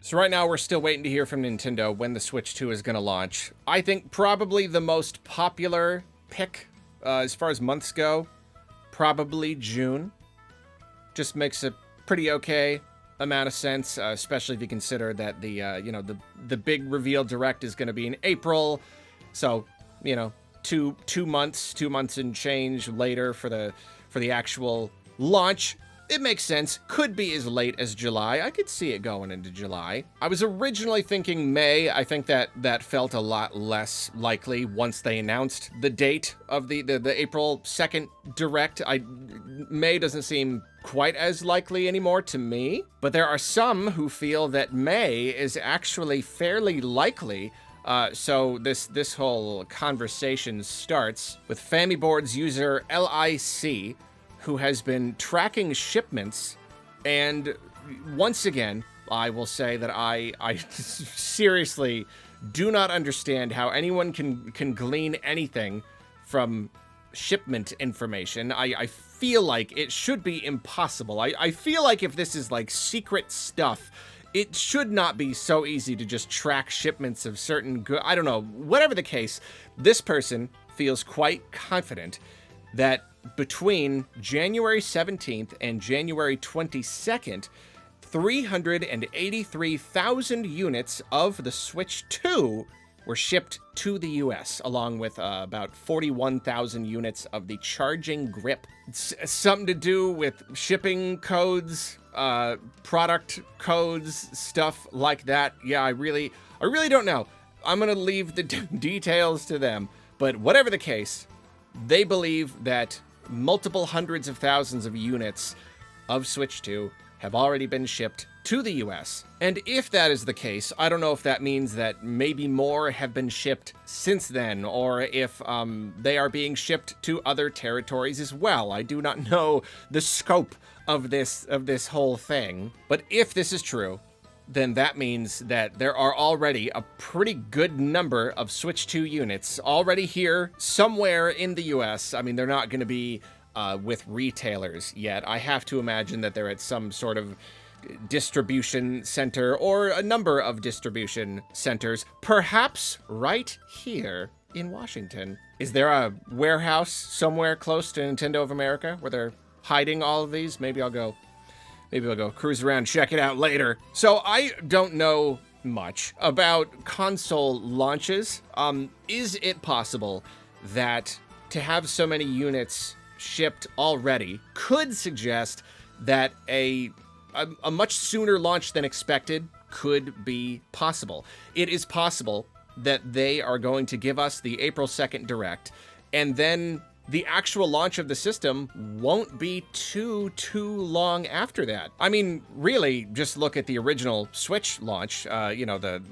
So right now we're still waiting to hear from Nintendo when the Switch 2 is going to launch. I think probably the most popular pick as far as months go, probably June. Just makes a pretty okay amount of sense, especially if you consider that the big reveal direct is going to be in April. So, 2 months and change later for the actual launch. It makes sense. Could be as late as July. I could see it going into July. I was originally thinking May. I think that felt a lot less likely once they announced the date of the April 2nd direct. May doesn't seem quite as likely anymore to me, but there are some who feel that May is actually fairly likely. So this whole conversation starts with FamiBoard's user LIC, who has been tracking shipments, and once again, I will say that I seriously do not understand how anyone can glean anything from shipment information. I feel like it should be impossible. I feel like if this is like secret stuff, it should not be so easy to just track shipments of certain goods. I don't know. Whatever the case, this person feels quite confident that between January 17th and January 22nd, 383,000 units of the Switch 2 were shipped to the US, along with about 41,000 units of the charging grip. It's something to do with shipping codes, product codes, stuff like that. Yeah, I really don't know. I'm gonna leave the details to them. But whatever the case, they believe that multiple hundreds of thousands of units of Switch 2 have already been shipped to the US. And if that is the case, I don't know if that means that maybe more have been shipped since then, or if they are being shipped to other territories as well. I do not know the scope of this whole thing. But if this is true, then that means that there are already a pretty good number of Switch 2 units already here somewhere in the US. I mean, they're not going to be with retailers yet. I have to imagine that they're at some sort of distribution center or a number of distribution centers, perhaps right here in Washington. Is there a warehouse somewhere close to Nintendo of America where they're hiding all of these? Maybe I'll go cruise around, check it out later. So I don't know much about console launches. Is it possible that to have so many units shipped already could suggest that a much sooner launch than expected could be possible? It is possible that they are going to give us the April 2nd direct, and then the actual launch of the system won't be too long after that. I mean, really, just look at the original Switch launch. The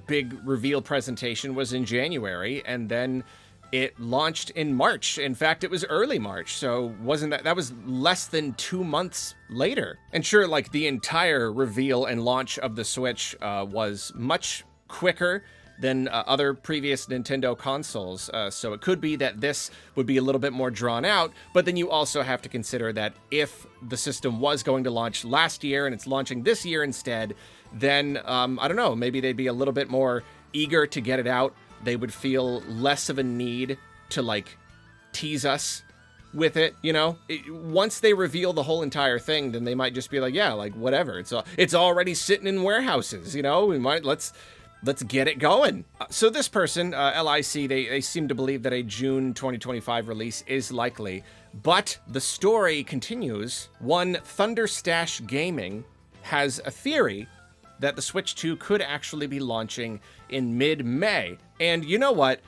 big reveal presentation was in January, and then it launched in March. In fact, it was early March, so that was less than 2 months later. And sure, like the entire reveal and launch of the Switch was much quicker than other previous Nintendo consoles. So it could be that this would be a little bit more drawn out, but then you also have to consider that if the system was going to launch last year and it's launching this year instead, then, I don't know, maybe they'd be a little bit more eager to get it out. They would feel less of a need to, tease us with it, once they reveal the whole entire thing, then they might just be like, yeah, whatever. It's already sitting in warehouses, let's get it going. So this person, LIC, they seem to believe that a June 2025 release is likely, but the story continues. One Thunderstash Gaming has a theory that the Switch 2 could actually be launching in mid-May. And you know what?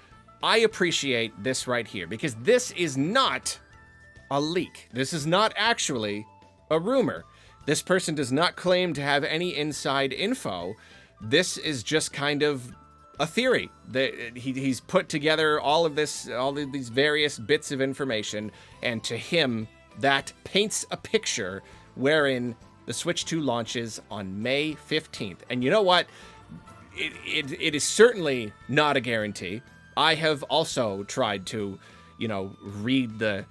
I appreciate this right here, because this is not a leak. This is not actually a rumor. This person does not claim to have any inside info. This is just kind of a theory that he's put together all of these various bits of information, and to him, that paints a picture wherein the Switch 2 launches on May 15th. And you know what? It is certainly not a guarantee. I have also tried to, read the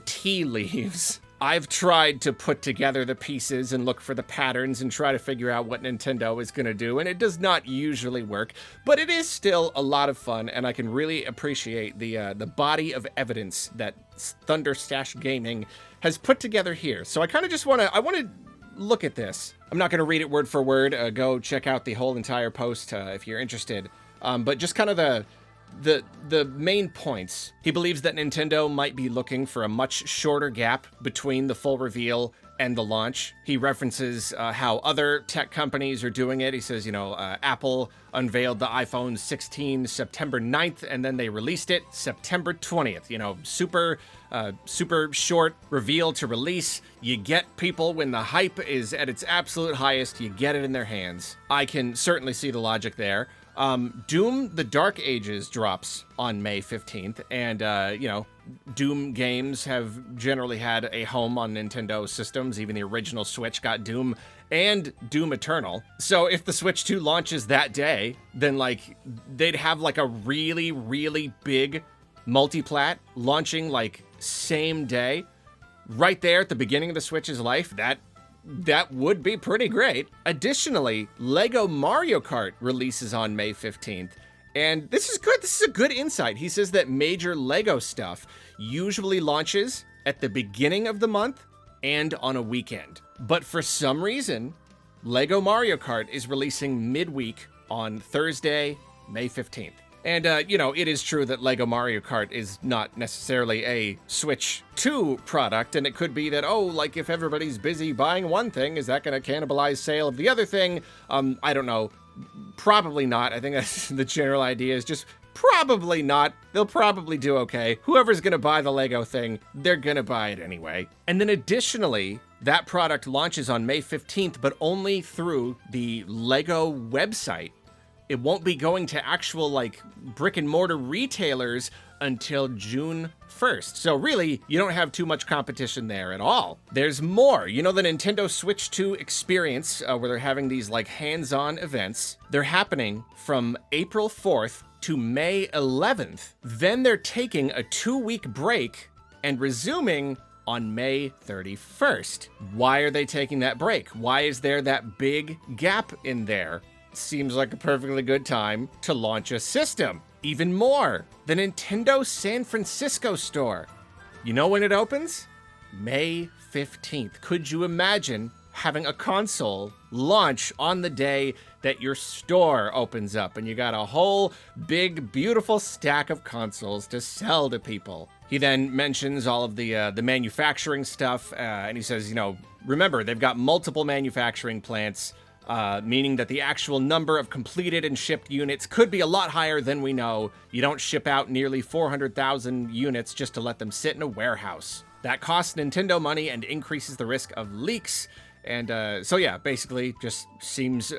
tea leaves I've tried to put together the pieces and look for the patterns and try to figure out what Nintendo is going to do, and it does not usually work, but it is still a lot of fun, and I can really appreciate the body of evidence that Thunder Stash Gaming has put together here. So I kind of just want to look at this. I'm not going to read it word for word. Go check out the whole entire post if you're interested. But just kind of the main points. He believes that Nintendo might be looking for a much shorter gap between the full reveal and the launch. He references how other tech companies are doing it. He says, Apple unveiled the iPhone 16 September 9th, and then they released it September 20th. Super short reveal to release. You get people when the hype is at its absolute highest, you get it in their hands. I can certainly see the logic there. Doom The Dark Ages drops on May 15th, and, Doom games have generally had a home on Nintendo systems. Even the original Switch got Doom and Doom Eternal. So if the Switch 2 launches that day, then, they'd have, a really, really big multiplat launching, same day. Right there at the beginning of the Switch's life, that would be pretty great. Additionally, Lego Mario Kart releases on May 15th. And this is good. This is a good insight. He says that major Lego stuff usually launches at the beginning of the month and on a weekend. But for some reason, Lego Mario Kart is releasing midweek on Thursday, May 15th. And, it is true that Lego Mario Kart is not necessarily a Switch 2 product, and it could be that, if everybody's busy buying one thing, is that going to cannibalize sale of the other thing? I don't know. Probably not. I think that's the general idea is just probably not. They'll probably do okay. Whoever's going to buy the Lego thing, they're going to buy it anyway. And then additionally, that product launches on May 15th, but only through the Lego website. It won't be going to actual, brick and mortar retailers until June 1st. So really, you don't have too much competition there at all. There's more. The Nintendo Switch 2 experience, where they're having these, hands-on events. They're happening from April 4th to May 11th. Then they're taking a 2-week break and resuming on May 31st. Why are they taking that break? Why is there that big gap in there? Seems like a perfectly good time to launch a system. Even more, the Nintendo San Francisco store. You know when it opens? May 15th. Could you imagine having a console launch on the day that your store opens up and you got a whole big, beautiful stack of consoles to sell to people? He then mentions all of the manufacturing stuff, and he says, remember, they've got multiple manufacturing plants, meaning that the actual number of completed and shipped units could be a lot higher than we know. You don't ship out nearly 400,000 units just to let them sit in a warehouse. That costs Nintendo money and increases the risk of leaks. And basically just seems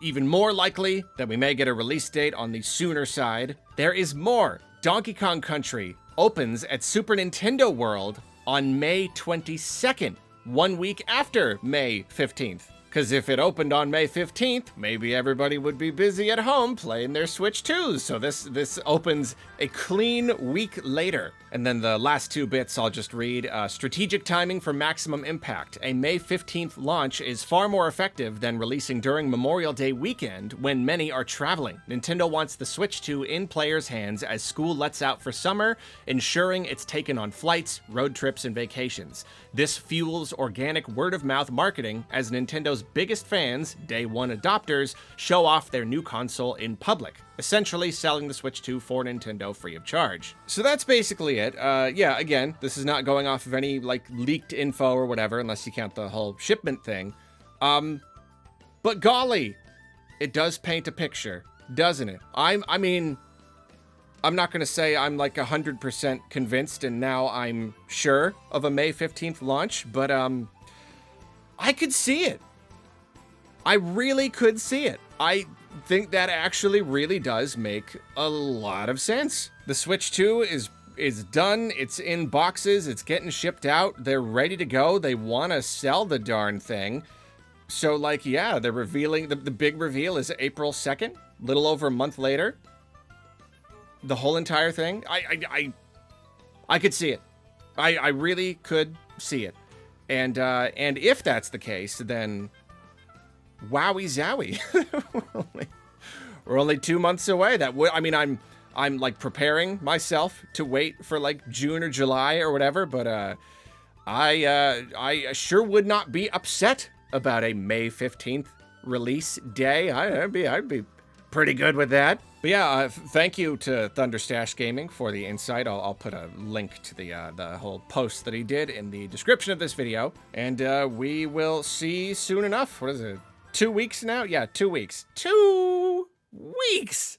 even more likely that we may get a release date on the sooner side. There is more. Donkey Kong Country opens at Super Nintendo World on May 22nd, 1 week after May 15th. Because if it opened on May 15th, maybe everybody would be busy at home playing their Switch 2s. So this opens a clean week later. And then the last two bits I'll just read. Strategic timing for maximum impact. A May 15th launch is far more effective than releasing during Memorial Day weekend when many are traveling. Nintendo wants the Switch 2 in players' hands as school lets out for summer, ensuring it's taken on flights, road trips, and vacations. This fuels organic word-of-mouth marketing as Nintendo's biggest fans, day one adopters, show off their new console in public, essentially selling the Switch 2 for Nintendo free of charge. So that's basically it. Again, this is not going off of any, leaked info or whatever, unless you count the whole shipment thing. But golly, it does paint a picture, doesn't it? I'm not going to say I'm 100% convinced and now I'm sure of a May 15th launch, but I could see it. I really could see it. I think that actually really does make a lot of sense. The Switch 2 is done. It's in boxes. It's getting shipped out. They're ready to go. They want to sell the darn thing. So they're revealing, the big reveal is April 2nd, little over a month later. The whole entire thing. I could see it. I really could see it. And if that's the case, then wowie zowie. We're only 2 months away. I mean, I'm like preparing myself to wait for like June or July or whatever, but I sure would not be upset about a May 15th release day. I'd be pretty good with that. But yeah, thank you to Thunderstash Gaming for the insight. I'll put a link to the whole post that he did in the description of this video. And we will see soon enough. What is it? 2 weeks now? Yeah, 2 weeks. 2 weeks!